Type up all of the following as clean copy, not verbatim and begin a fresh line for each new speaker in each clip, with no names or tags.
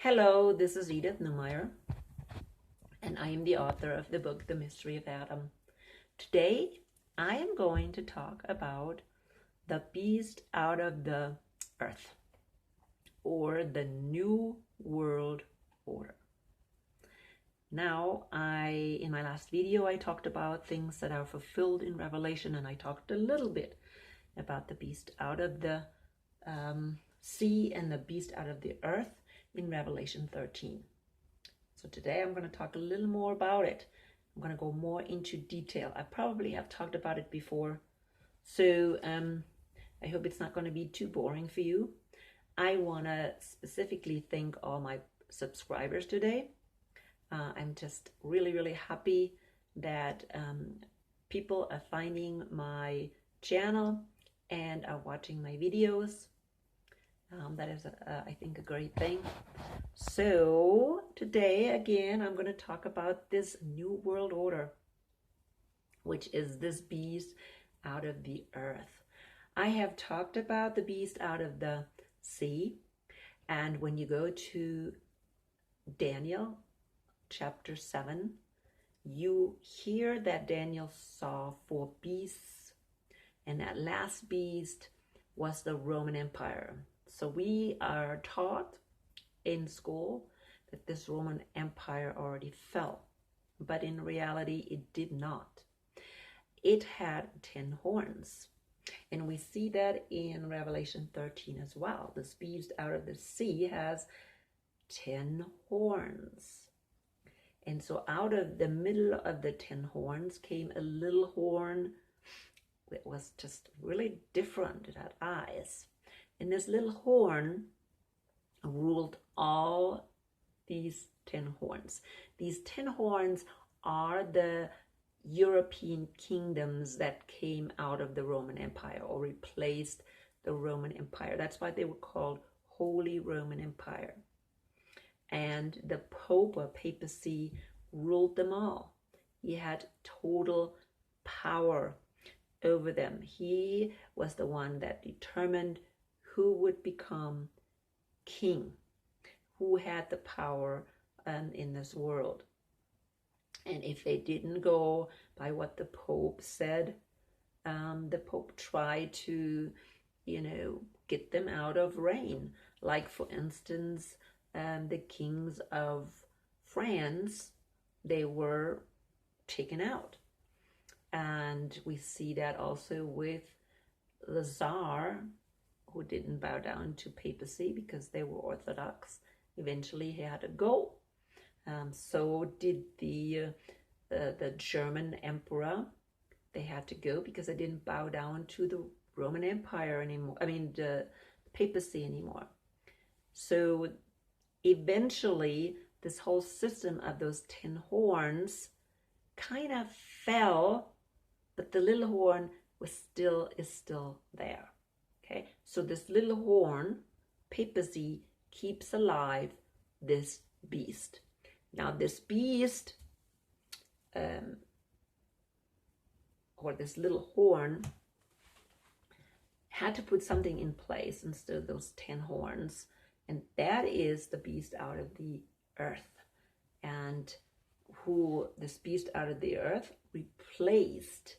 Hello, this is Edith Neumeyer, and I am the author of the book, The Mystery of Adam. Today, I am going to talk about the beast out of the earth, or the New World Order. Now, in my last video, I talked about things that are fulfilled in Revelation, and I talked a little bit about the beast out of the sea and the beast out of the earth in Revelation 13. So today I'm going to talk a little more about it. I'm going to go more into detail. I probably have talked about it before, so I hope it's not going to be too boring for you. I want to specifically thank all my subscribers today. I'm just really happy that people are finding my channel and are watching my videos. That is, I think, a great thing. So today, again, I'm going to talk about this New World Order, which is this beast out of the earth. I have talked about the beast out of the sea, and when you go to Daniel chapter 7, you hear that Daniel saw 4 beasts, and that last beast was the Roman Empire. So we are taught in school that this Roman Empire already fell, but in reality it did not. It had 10 horns, and we see that in Revelation 13 as well. This beast out of the sea has 10 horns. And so out of the middle of the 10 horns came a little horn that was just really different. It had eyes. And this little horn ruled all these 10 horns. These 10 horns are the European kingdoms that came out of the Roman Empire or replaced the Roman Empire. That's why they were called Holy Roman Empire. And the Pope or papacy ruled them all. He had total power over them. He was the one that determined who would become king, who had the power in this world. And if they didn't go by what the Pope said, the Pope tried to, get them out of reign. Like, for instance, the kings of France, they were taken out. And we see that also with the Tsar, who didn't bow down to papacy because they were Orthodox. Eventually he had to go. So did the German emperor. They had to go because they didn't bow down to the Roman Empire anymore. The papacy anymore. So eventually this whole system of those 10 horns kind of fell, but the little horn is still there. Okay, so this little horn, papacy, keeps alive this beast. Now this beast, or this little horn, had to put something in place instead of those 10 horns, and that is the beast out of the earth. And who this beast out of the earth replaced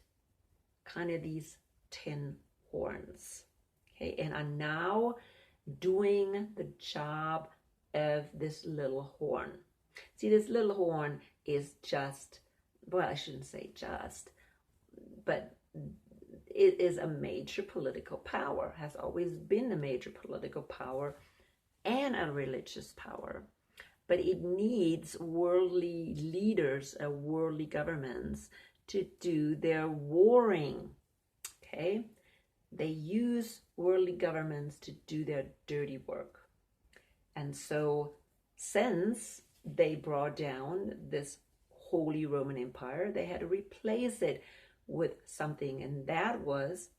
kind of these 10 horns. Okay, and are now doing the job of this little horn. See, this little horn is just, well, I shouldn't say just, but it is a major political power, has always been a major political power and a religious power. But it needs worldly leaders, worldly governments to do their warring, okay? They use worldly governments to do their dirty work. And so since they brought down this Holy Roman Empire, they had to replace it with something. And that was,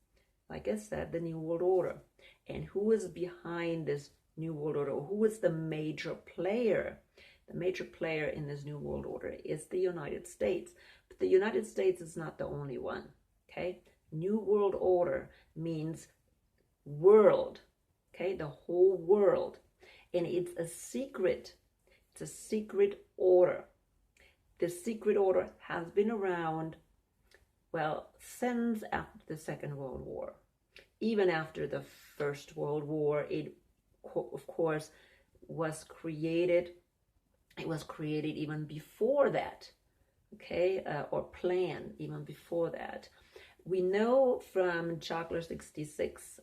like I said, the New World Order. And who was behind this New World Order? Who was the major player? The major player in this New World Order is the United States. But the United States is not the only one, okay? New World Order means world, okay, the whole world. and it's a secret. It's a secret order. The secret order has been around, well, since after the Second World War. Even after the First World War, it, of course, was created. It was created even before that, okay, or planned even before that. We know from Chakler 66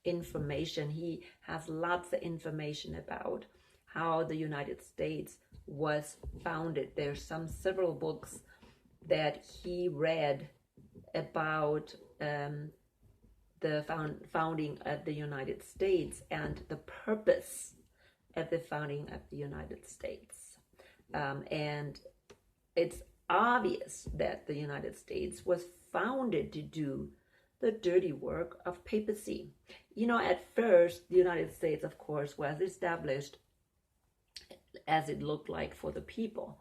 information, he has lots of information about how the United States was founded. There's several books that he read about the founding of the United States and the purpose of the founding of the United States. And it's obvious that the United States was founded to do the dirty work of papacy. You know, at first, the United States, of course, was established as it looked like for the people.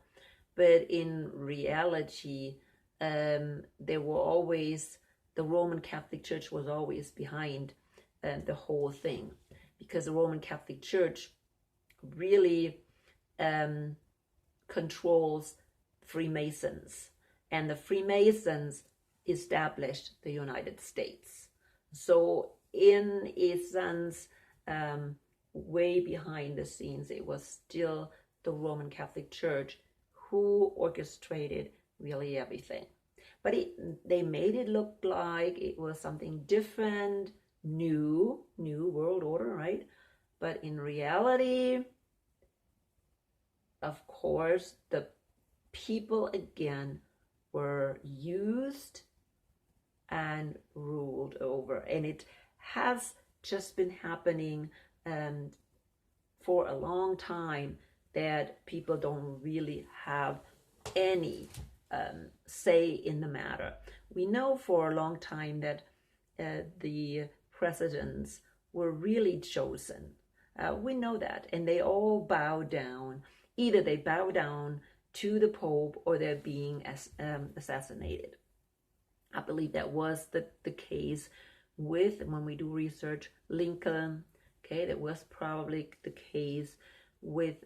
But in reality, there were always, the Roman Catholic Church was always behind the whole thing, because the Roman Catholic Church really controls Freemasons, and the Freemasons established the United States. So in a sense, way behind the scenes, it was still the Roman Catholic Church who orchestrated really everything. But they made it look like it was something different, new world order, right? But in reality, of course, the people again were used and ruled over. And it has just been happening for a long time, that people don't really have any say in the matter. We know for a long time that the presidents were really chosen. We know that, and they all bow down. Either they bow down to the Pope or they're being assassinated. I believe that was the case with, when we do research, Lincoln. Okay, that was probably the case with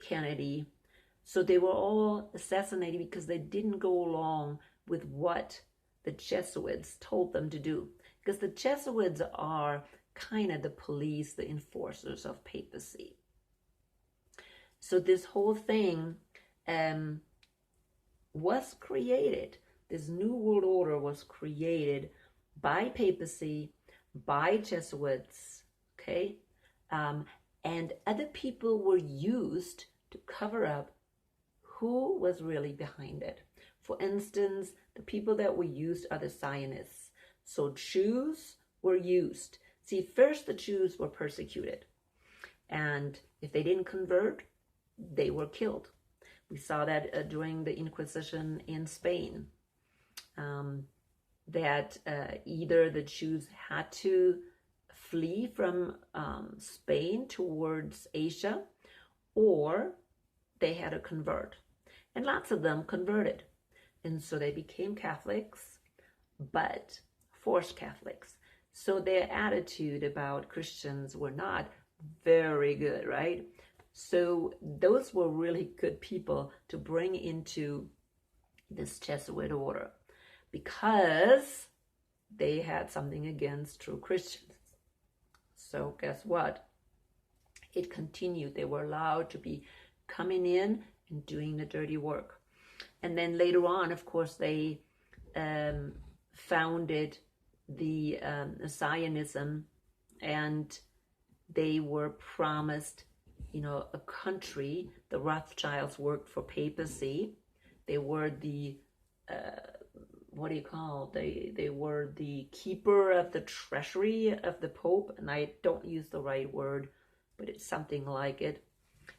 Kennedy. So they were all assassinated because they didn't go along with what the Jesuits told them to do. Because the Jesuits are kind of the police, the enforcers of papacy. So this whole thing was created. This new world order was created by papacy, by Jesuits, okay? And other people were used to cover up who was really behind it. For instance, the people that were used are the Zionists. So Jews were used. See, first the Jews were persecuted. And if they didn't convert, they were killed. We saw that during the Inquisition in Spain. That either the Jews had to flee from Spain towards Asia, or they had to convert. And lots of them converted. And so they became Catholics, but forced Catholics. So their attitude about Christians were not very good, right? So those were really good people to bring into this Jesuit order, because they had something against true Christians. So guess what? It continued. They were allowed to be coming in and doing the dirty work. And then later on, of course, they founded the Zionism, and they were promised, you know, a country. The Rothschilds worked for papacy. They were the what do you call? They were the keeper of the treasury of the Pope, and I don't use the right word, but it's something like it.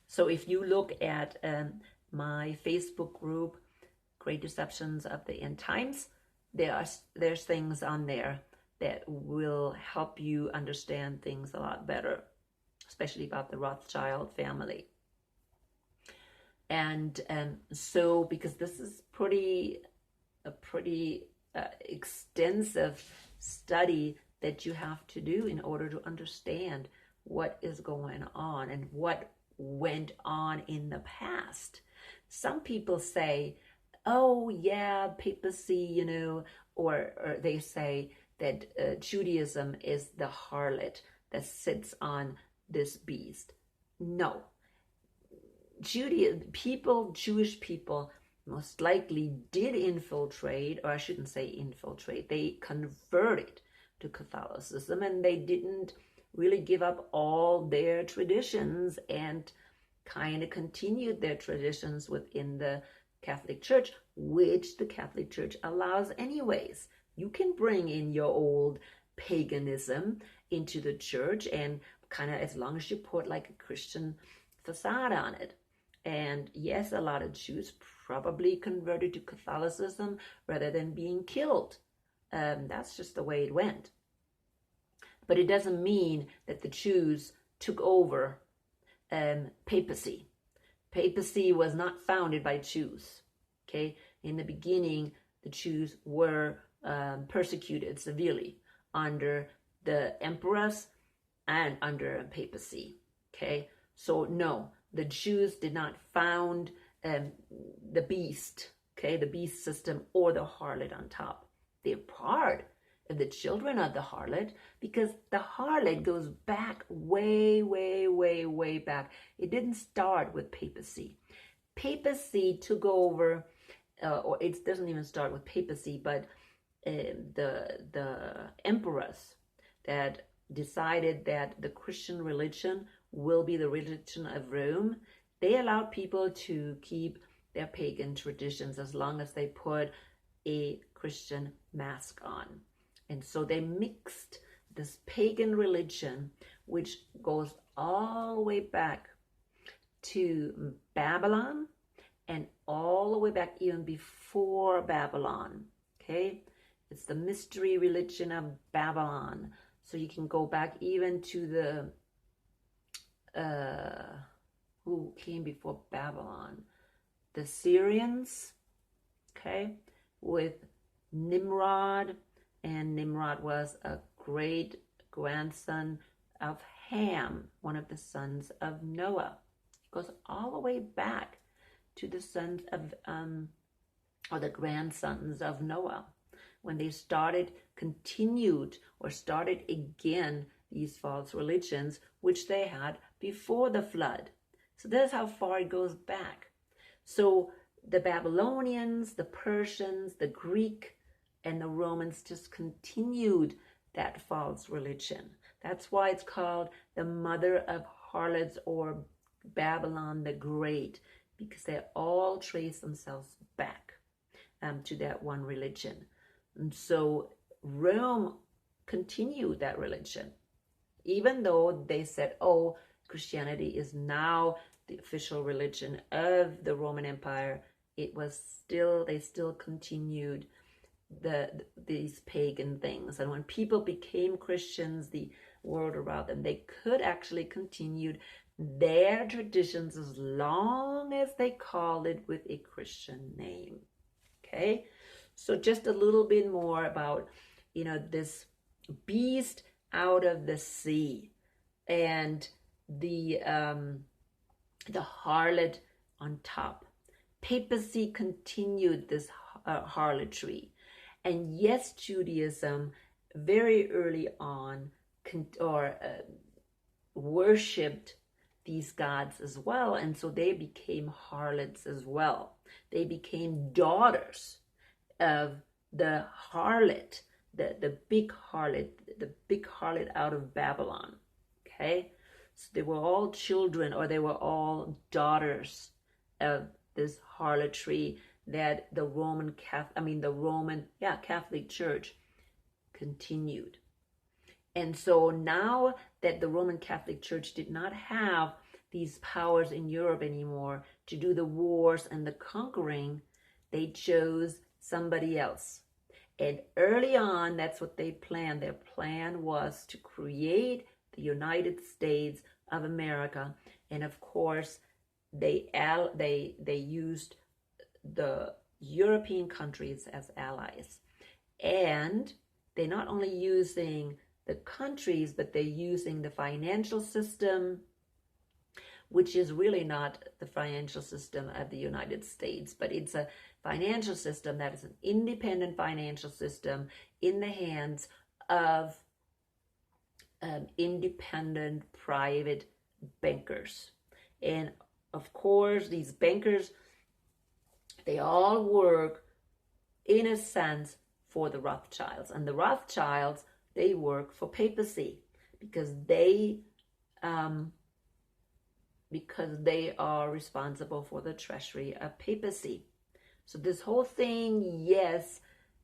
So if you look at my Facebook group, Great Deceptions of the End Times, there's things on there that will help you understand things a lot better, especially about the Rothschild family. And so, because this is a pretty extensive study that you have to do in order to understand what is going on and what went on in the past. Some people say, oh yeah, papacy, or they say that Judaism is the harlot that sits on this beast. No. Jewish people most likely did infiltrate, or I shouldn't say infiltrate, they converted to Catholicism, and they didn't really give up all their traditions and kind of continued their traditions within the Catholic Church, which the Catholic Church allows anyways. You can bring in your old paganism into the church, and kind of, as long as you put like a Christian facade on it. And yes, a lot of Jews probably converted to Catholicism rather than being killed. That's just the way it went. But it doesn't mean that the Jews took over papacy. Papacy was not founded by Jews. Okay, in the beginning, the Jews were persecuted severely under the emperors and under papacy. Okay, so no, the Jews did not found the beast, okay, the beast system or the harlot on top. They're part of the children of the harlot, because the harlot goes back way, way, way, way back. It didn't start with papacy. Papacy took over, or it doesn't even start with papacy, but the emperors that decided that the Christian religion will be the religion of Rome, they allowed people to keep their pagan traditions as long as they put a Christian mask on. And so they mixed this pagan religion, which goes all the way back to Babylon and all the way back even before Babylon. Okay, it's the mystery religion of Babylon. So you can go back even to the who came before Babylon, the Syrians, okay, with Nimrod. And Nimrod was a great grandson of Ham, one of the sons of Noah. It goes all the way back to the sons of, or the grandsons of Noah, when they continued again these false religions, which they had before the flood. So that's how far it goes back. So the Babylonians, the Persians, the Greek, and the Romans just continued that false religion. That's why it's called the mother of harlots, or Babylon the Great, because they all trace themselves back to that one religion. And so Rome continued that religion, even though they said, oh, Christianity is now the official religion of the Roman Empire. They still continued these pagan things. And when people became Christians, the world around them, they could actually continue their traditions as long as they called it with a Christian name. Okay, so just a little bit more about this beast out of the sea and the harlot on top. Papacy continued this harlotry. And yes, Judaism very early on worshipped these gods as well. And so they became harlots as well. They became daughters of the harlot, the big harlot out of Babylon. Okay? So they were all children, or they were all daughters of this harlotry that the Roman Catholic Church continued. And so now that the Roman Catholic Church did not have these powers in Europe anymore to do the wars and the conquering, they chose somebody else. And early on, that's what they planned. Their plan was to create the United States of America. And of course, they used the European countries as allies. And they're not only using the countries, but they're using the financial system, which is really not the financial system of the United States, but it's a financial system that is an independent financial system in the hands of independent private bankers. And of course, these bankers, they all work in a sense for the Rothschilds. And the Rothschilds, they work for papacy because they are responsible for the treasury of papacy. So this whole thing, yes,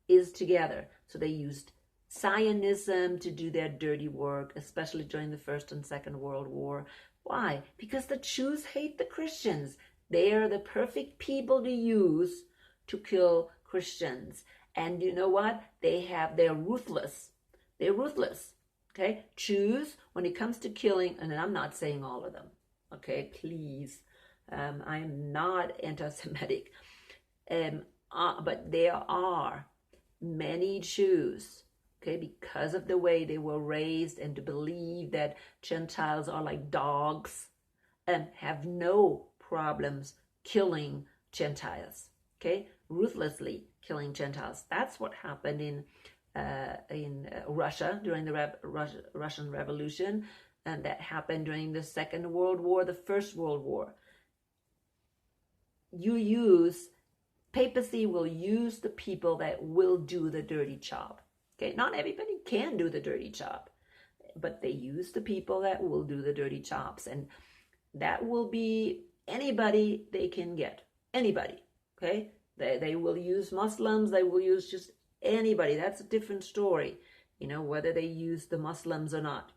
is together. So they used Zionism to do their dirty work, especially during the First and Second World War. Why? Because the Jews hate the Christians. They are the perfect people to use to kill Christians. And you know what? They're ruthless. They're ruthless. Okay? Jews, when it comes to killing, and I'm not saying all of them. Okay, please. I am not anti-Semitic. But there are many Jews, okay, because of the way they were raised and to believe that Gentiles are like dogs and have no problems killing Gentiles, okay, ruthlessly killing Gentiles. That's what happened in Russia during the Russian Revolution, and that happened during the Second World War, the First World War. Papacy will use the people that will do the dirty job. Okay, not everybody can do the dirty job, but they use the people that will do the dirty jobs, and that will be anybody they can get. Anybody, okay? They will use Muslims, they will use just anybody. That's a different story, whether they use the Muslims or not.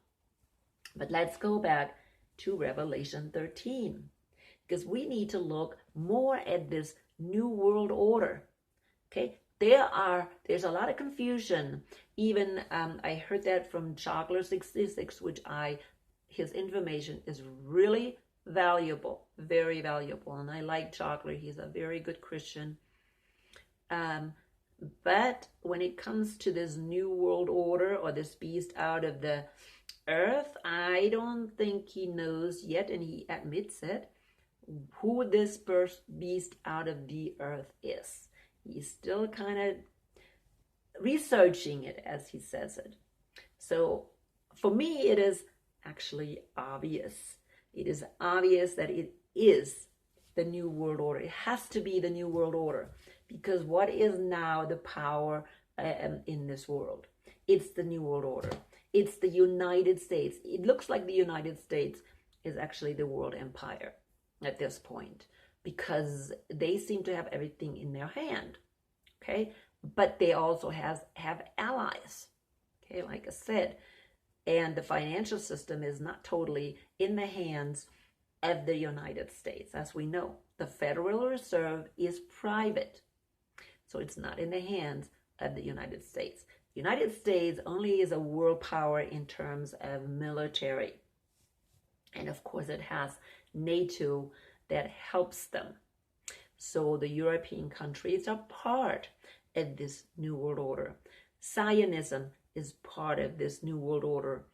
But let's go back to Revelation 13, because we need to look more at this New World Order. Okay, there's a lot of confusion. Even I heard that from Chogler66, his information is really valuable, very valuable, and I like Chogler. He's a very good Christian. But when it comes to this New World Order or this beast out of the earth, I don't think he knows yet, and he admits it, who this beast out of the earth is. He's still kind of researching it, as he says it. So for me, it is actually obvious. It is obvious that it is the New World Order. It has to be the New World Order, because what is now the power in this world? It's the New World Order. It's the United States. It looks like the United States is actually the world empire at this point, because they seem to have everything in their hand, okay? But they also have allies, okay, like I said. And the financial system is not totally in the hands of the United States. As we know, the Federal Reserve is private, so it's not in the hands of the United States. The United States only is a world power in terms of military. And of course, it has NATO that helps them. So the European countries are part of this New World Order. Zionism is part of this New World Order.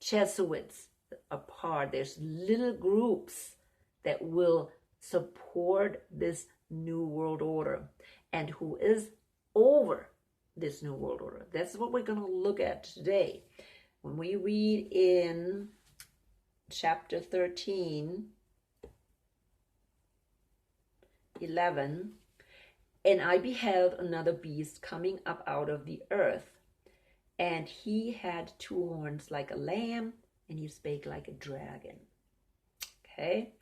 Jesuits are part. There's little groups that will support this New World Order. And who is over this New World Order? That's what we're going to look at today. When we read in chapter 13, 11, and I beheld another beast coming up out of the earth, and he had 2 horns like a lamb, and he spake like a dragon. Okay,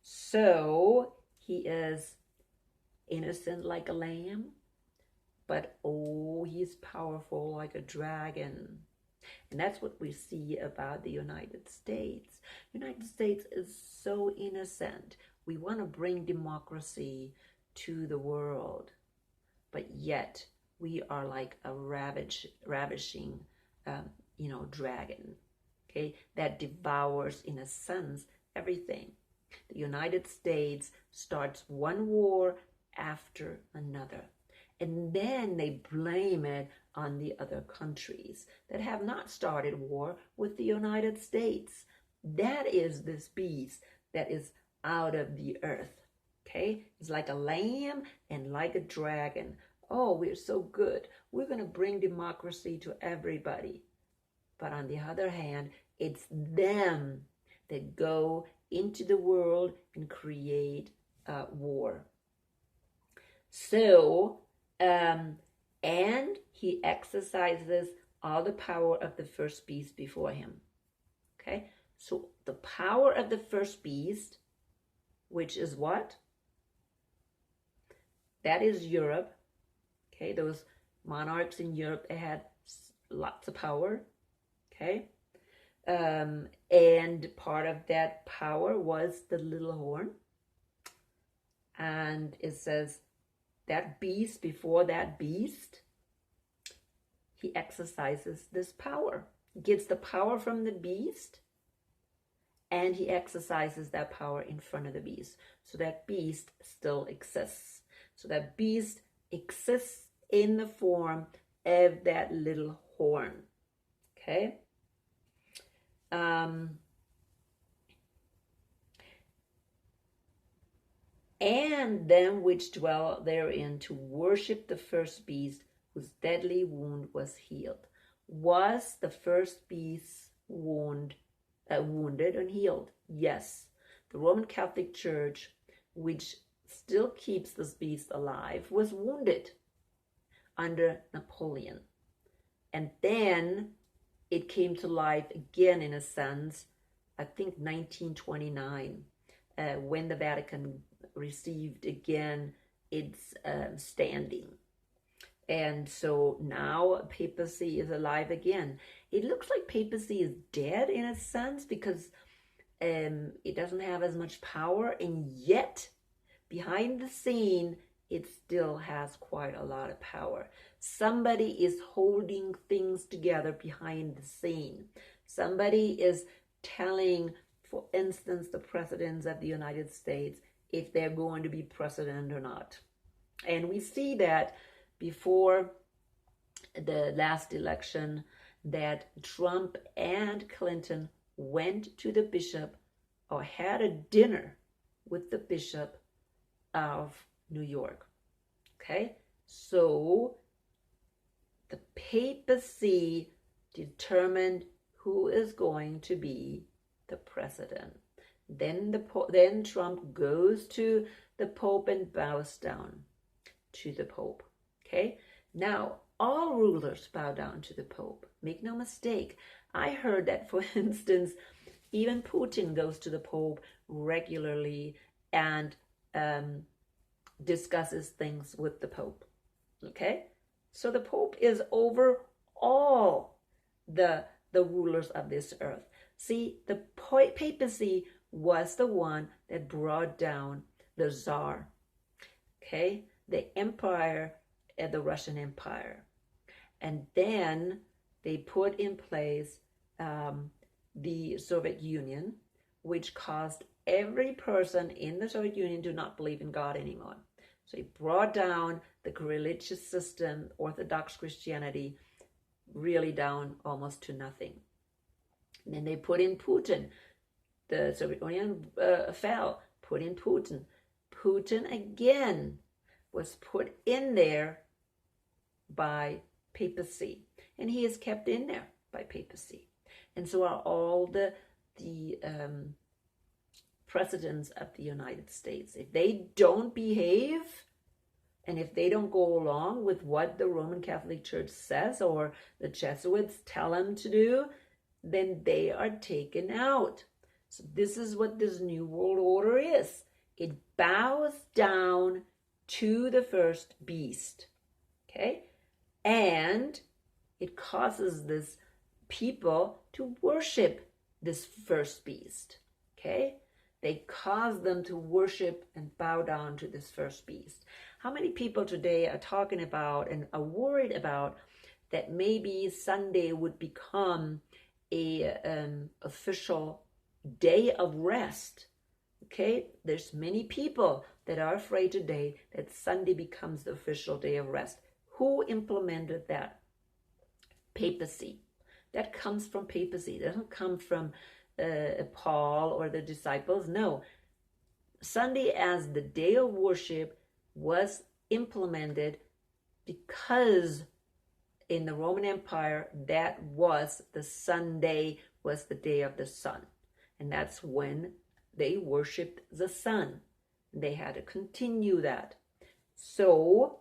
so he is innocent like a lamb, but he's powerful like a dragon. And that's what we see about the United States. The United States is so innocent. We want to bring democracy to the world, but yet we are like a ravishing, dragon, okay, that devours, in a sense, everything. The United States starts one war after another, And then they blame it on the other countries that have not started war with the United States. That is this beast that is out of the earth. Okay? It's like a lamb and like a dragon. Oh, we're so good. We're going to bring democracy to everybody. But on the other hand, it's them that go into the world and create war. So, and he exercises all the power of the first beast before him. Okay, so the power of the first beast, which is what? That is Europe. Okay, those monarchs in Europe, they had lots of power. Okay, and part of that power was the little horn. And it says that beast, before that beast, he exercises this power. He gets the power from the beast, and he exercises that power in front of the beast. So that beast still exists. So that beast exists in the form of that little horn. Okay? And them which dwell therein to worship the first beast whose deadly wound was healed. Was the first beast wounded and healed? Yes. The Roman Catholic Church, which still keeps this beast alive, was wounded under Napoleon. And then it came to life again, in a sense, I think 1929, when the Vatican received again its standing. And so now papacy is alive again. It looks like papacy is dead in a sense, because it doesn't have as much power, and yet behind the scene it still has quite a lot of power. Somebody is holding things together behind the scene. Somebody is telling, for instance, the presidents of the United States if they're going to be president or not. And we see that before the last election, that Trump and Clinton went to the bishop or had a dinner with the bishop of New York. Okay, so the papacy determined who is going to be the president. Then Trump goes to the Pope and bows down to the Pope. Okay, now all rulers bow down to the Pope. Make no mistake. I heard that, for instance, even Putin goes to the Pope regularly and discusses things with the Pope. Okay, so the Pope is over all the rulers of this earth. See, the papacy was the one that brought down the Tsar, okay, the empire, the Russian Empire. And then they put in place the Soviet Union, which caused every person in the Soviet Union to not believe in God anymore. So he brought down the religious system, Orthodox Christianity, really down almost to nothing. And then they put in Putin. The Soviet Union fell, put in Putin. Putin again was put in there by papacy, and he is kept in there by papacy. And so are all the presidents of the United States. If they don't behave, and if they don't go along with what the Roman Catholic Church says or the Jesuits tell them to do, then they are taken out. So this is what this new world order is. It bows down to the first beast, okay? And it causes this people to worship this first beast, okay? They cause them to worship and bow down to this first beast. How many people today are talking about and are worried about that maybe Sunday would become a official day of rest? Okay, there's many people that are afraid today that Sunday becomes the official day of rest. Who implemented that? Papacy. That comes from papacy. It doesn't come from Paul or the disciples. No. Sunday as the day of worship was implemented because in the Roman Empire, that was the Sunday, was the day of the sun. And that's when they worshipped the sun. They had to continue that. So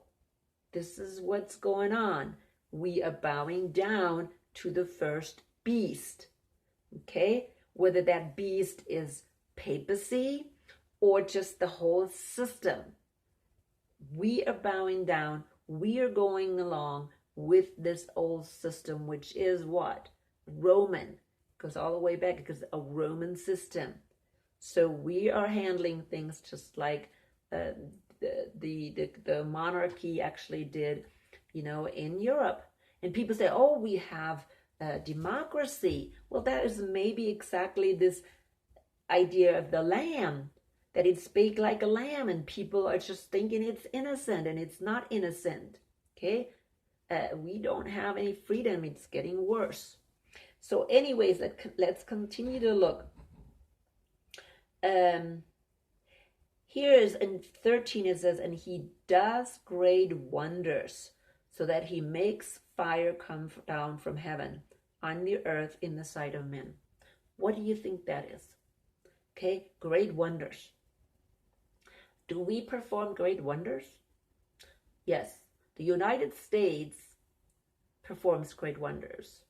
this is what's going on. We are bowing down to the first beast. Okay? Whether that beast is papacy or just the whole system. We are bowing down. We are going along with this old system, which is what? Roman. Goes all the way back because a Roman system. So we are handling things just like the monarchy actually did, in Europe. And people say, oh, we have democracy. Well, that is maybe exactly this idea of the lamb, that it spake like a lamb, and people are just thinking it's innocent, and it's not innocent. Okay? We don't have any freedom. It's getting worse. So anyways, let's continue to look. Here is in 13, it says, and he does great wonders, so that he makes fire come down from heaven on the earth in the sight of men. What do you think that is? Okay, great wonders. Do we perform great wonders? Yes, the United States performs great wonders.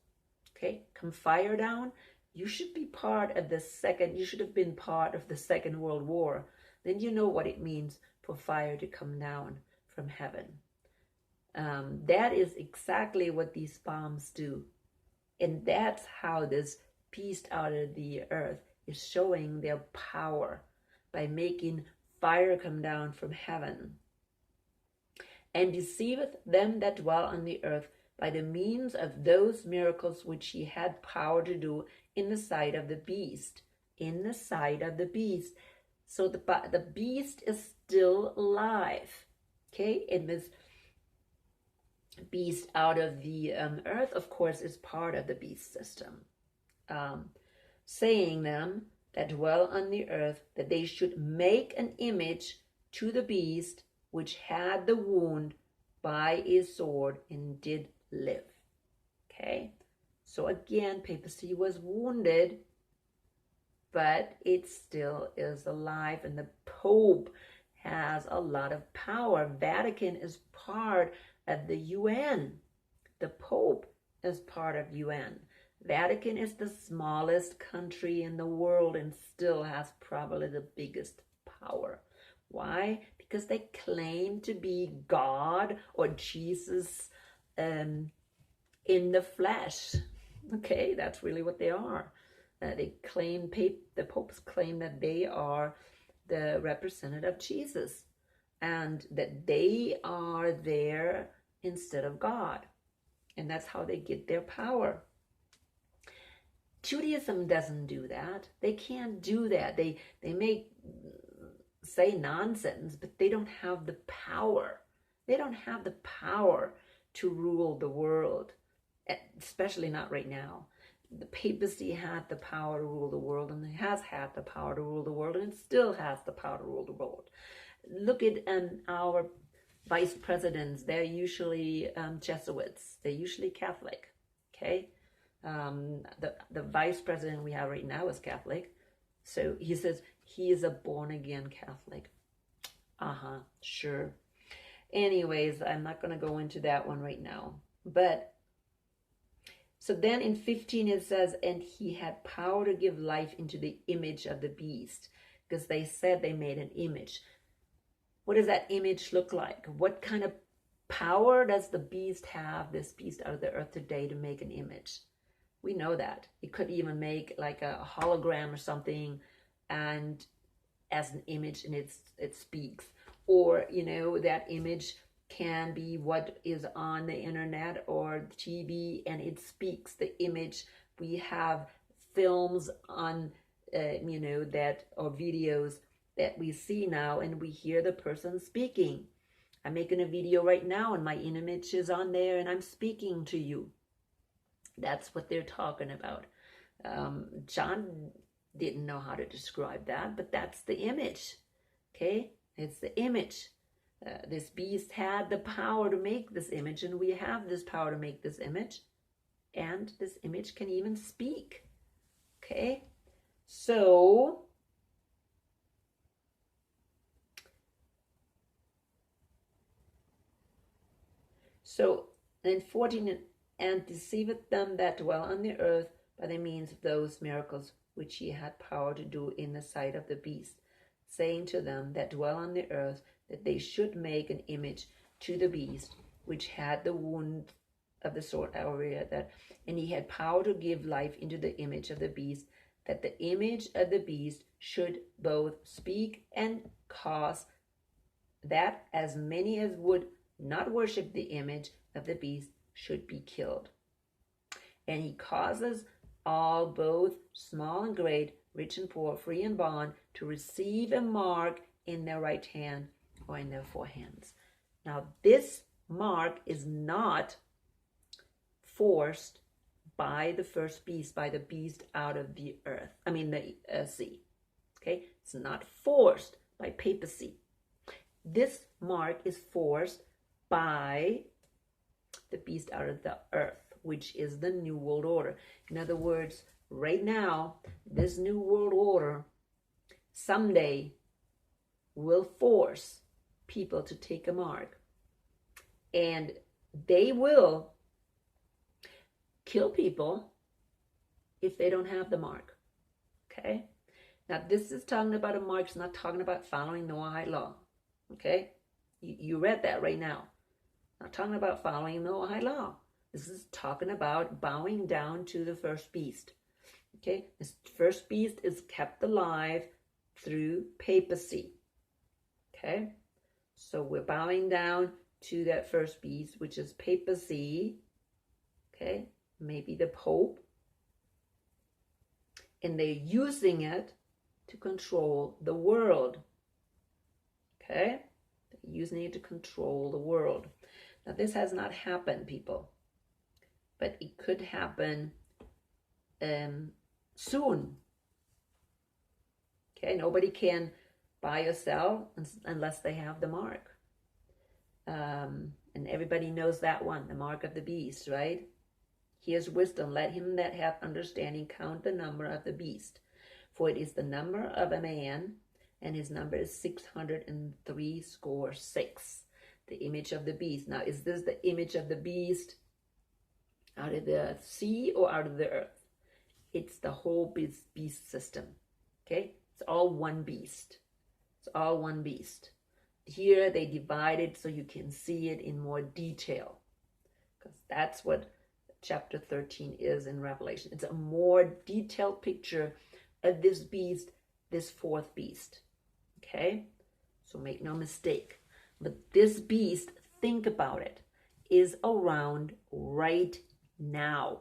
Okay, come fire down. You should be part of you should have been part of the Second World War. Then you know what it means for fire to come down from heaven. That is exactly what these bombs do. And that's how this beast out of the earth is showing their power by making fire come down from heaven. And deceiveth them that dwell on the earth by the means of those miracles which he had power to do in the sight of the beast. In the sight of the beast. So the beast is still alive. Okay, and this beast out of the earth, of course, is part of the beast system. Saying them that dwell on the earth that they should make an image to the beast which had the wound by his sword and did live. Okay, so again, papacy was wounded, but it still is alive, and the Pope has a lot of power. Vatican is part of the UN. The Pope is part of UN. Vatican is the smallest country in the world and still has probably the biggest power. Why? Because they claim to be God or Jesus in the flesh. Okay, that's really what they are. They claim, the popes claim that they are the representative of Jesus and that they are there instead of God. And that's how they get their power. Judaism doesn't do that. They can't do that. They may say nonsense, but they don't have the power. They don't have the power to rule the world, especially not right now. The papacy had the power to rule the world, and it has had the power to rule the world, and it still has the power to rule the world. Look at our vice presidents. They're usually Jesuits. They're usually Catholic. Okay, the vice president we have right now is Catholic. So he says he is a born-again Catholic. Sure. Anyways, I'm not going to go into that one right now. But so then in 15 it says, and he had power to give life into the image of the beast, because they said they made an image. What does that image look like? What kind of power does the beast have, this beast out of the earth today, to make an image? We know that. It could even make like a hologram or something and as an image, and it speaks. Or, that image can be what is on the internet or TV, and it speaks the image. We have films on, that, or videos that we see now and we hear the person speaking. I'm making a video right now and my image is on there and I'm speaking to you. That's what they're talking about. John didn't know how to describe that, but that's the image. Okay, it's the image. This beast had the power to make this image, and we have this power to make this image, and this image can even speak. Okay, so in 14, and deceiveth them that dwell on the earth by the means of those miracles which he had power to do in the sight of the beast, saying to them that dwell on the earth that they should make an image to the beast, which had the wound of the sword, and he had power to give life into the image of the beast, that the image of the beast should both speak and cause that as many as would not worship the image of the beast should be killed. And he causes all, both small and great, rich and poor, free and bond, to receive a mark in their right hand or in their forehands. Now, this mark is not forced by the first beast, by the beast out of the earth, the sea. Okay, it's not forced by papacy. This mark is forced by the beast out of the earth, which is the New World Order. In other words, right now, this New World Order someday will force people to take a mark. And they will kill people if they don't have the mark. Okay? Now, this is talking about a mark. It's not talking about following Noahide law. Okay? You read that right now. Not talking about following Noahide law. This is talking about bowing down to the first beast. Okay? This first beast is kept alive through papacy. Okay? So we're bowing down to that first beast, which is papacy. Okay? Maybe the Pope. And they're using it to control the world. Okay? They're using it to control the world. Now, this has not happened, people. But it could happen soon. Okay? Nobody can buy or sell unless they have the mark. And everybody knows that one, the mark of the beast, right? Here's wisdom. Let him that hath understanding count the number of the beast. For it is the number of a man, and his number is 666. The image of the beast. Now, is this the image of the beast out of the sea or out of the earth? It's the whole beast system. Okay? It's all one beast. It's all one beast. Here they divide it so you can see it in more detail. Because that's what chapter 13 is in Revelation. It's a more detailed picture of this beast, this fourth beast. Okay? So make no mistake. But this beast, think about it, is around right now.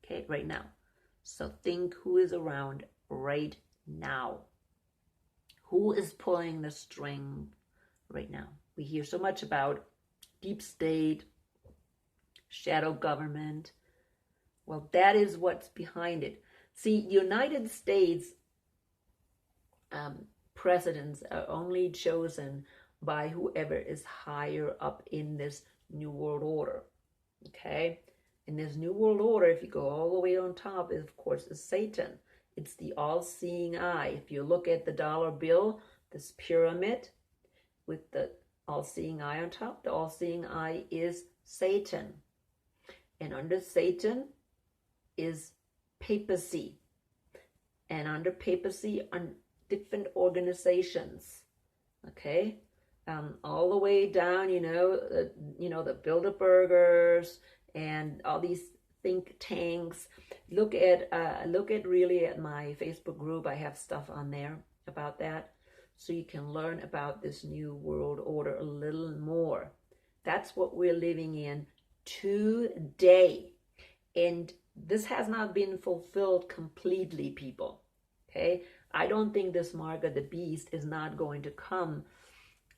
Okay? Right now. So think who is around right now. Who is pulling the string right now? We hear so much about deep state, shadow government. Well, that is what's behind it. See, United States presidents are only chosen by whoever is higher up in this New World Order. Okay? In this New World Order, if you go all the way on top, of course, is Satan. It's the all-seeing eye. If you look at the dollar bill, this pyramid with the all-seeing eye on top, the all-seeing eye is Satan. And under Satan is papacy. And under papacy are different organizations. Okay? All the way down, the Bilderbergers and all these think tanks. Look at really at my Facebook group. I have stuff on there about that, so you can learn about this New World Order a little more. That's what we're living in today, and this has not been fulfilled completely, people. Okay, I don't think this mark of the beast is not going to come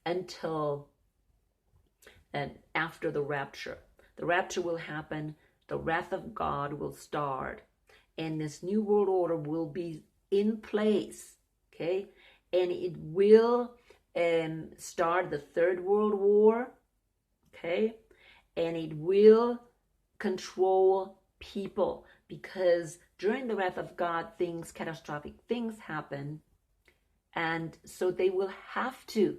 until and after the rapture. The rapture will happen, the wrath of God will start, and this new world order will be in place, okay? And it will start the Third World War, okay? And it will control people, because during the wrath of God, catastrophic things happen, and so they will have to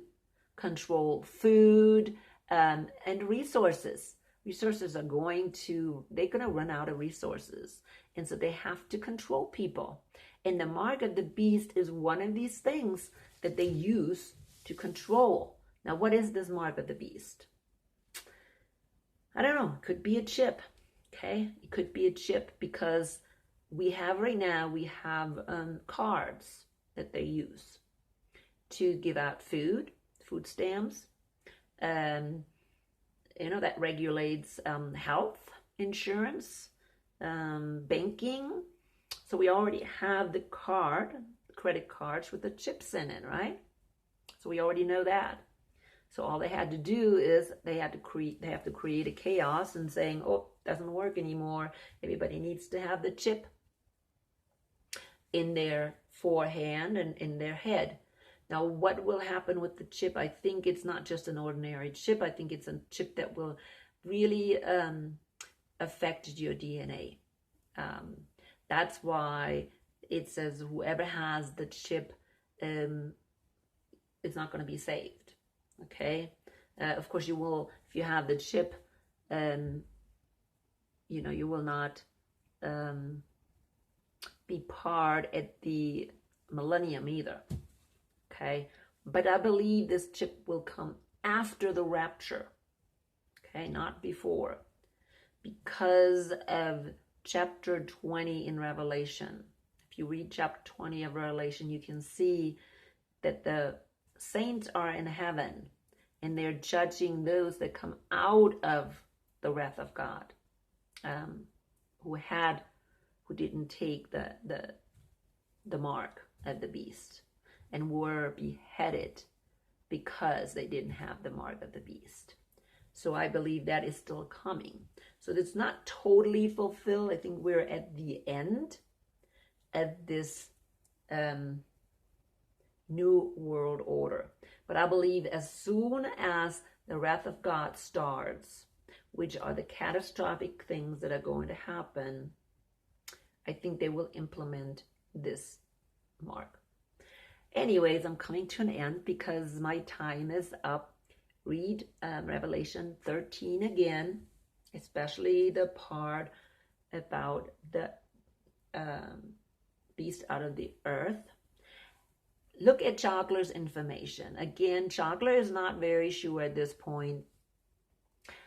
control food and resources. Resources are they're going to run out of resources, and so they have to control people. And the mark of the beast is one of these things that they use to control. Now, what is this mark of the beast? I don't know. It could be a chip. Okay, it could be a chip, because we have cards that they use to give out food stamps, that regulates health insurance, banking. So we already have the credit cards with the chips in it, right? So we already know that. So all they had to do is they have to create a chaos and saying, oh, doesn't work anymore. Everybody needs to have the chip in their forehand and in their head. Now, what will happen with the chip? I think it's not just an ordinary chip. I think it's a chip that will really affect your DNA. That's why it says whoever has the chip is not going to be saved. Okay? Of course, you will, if you have the chip, you will not be part at the millennium either. Okay, but I believe this chip will come after the rapture, okay, not before, because of chapter 20 in Revelation. If you read chapter 20 of Revelation, you can see that the saints are in heaven, and they're judging those that come out of the wrath of God, who didn't take the mark of the beast, and were beheaded because they didn't have the mark of the beast. So I believe that is still coming. So it's not totally fulfilled. I think we're at the end of this new world order. But I believe as soon as the wrath of God starts, which are the catastrophic things that are going to happen, I think they will implement this mark. Anyways, I'm coming to an end because my time is up. Read Revelation 13 again, especially the part about the beast out of the earth. Look at Chokler's information. Again, Chokler is not very sure at this point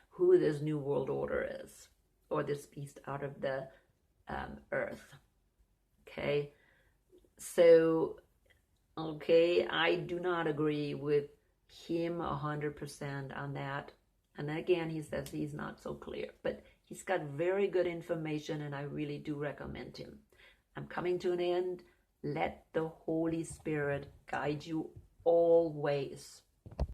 who this new world order is, or this beast out of the earth. Okay, so I do not agree with him 100% on that. And again, he says he's not so clear, but he's got very good information, and I really do recommend him. I'm coming to an end. Let the Holy Spirit guide you always.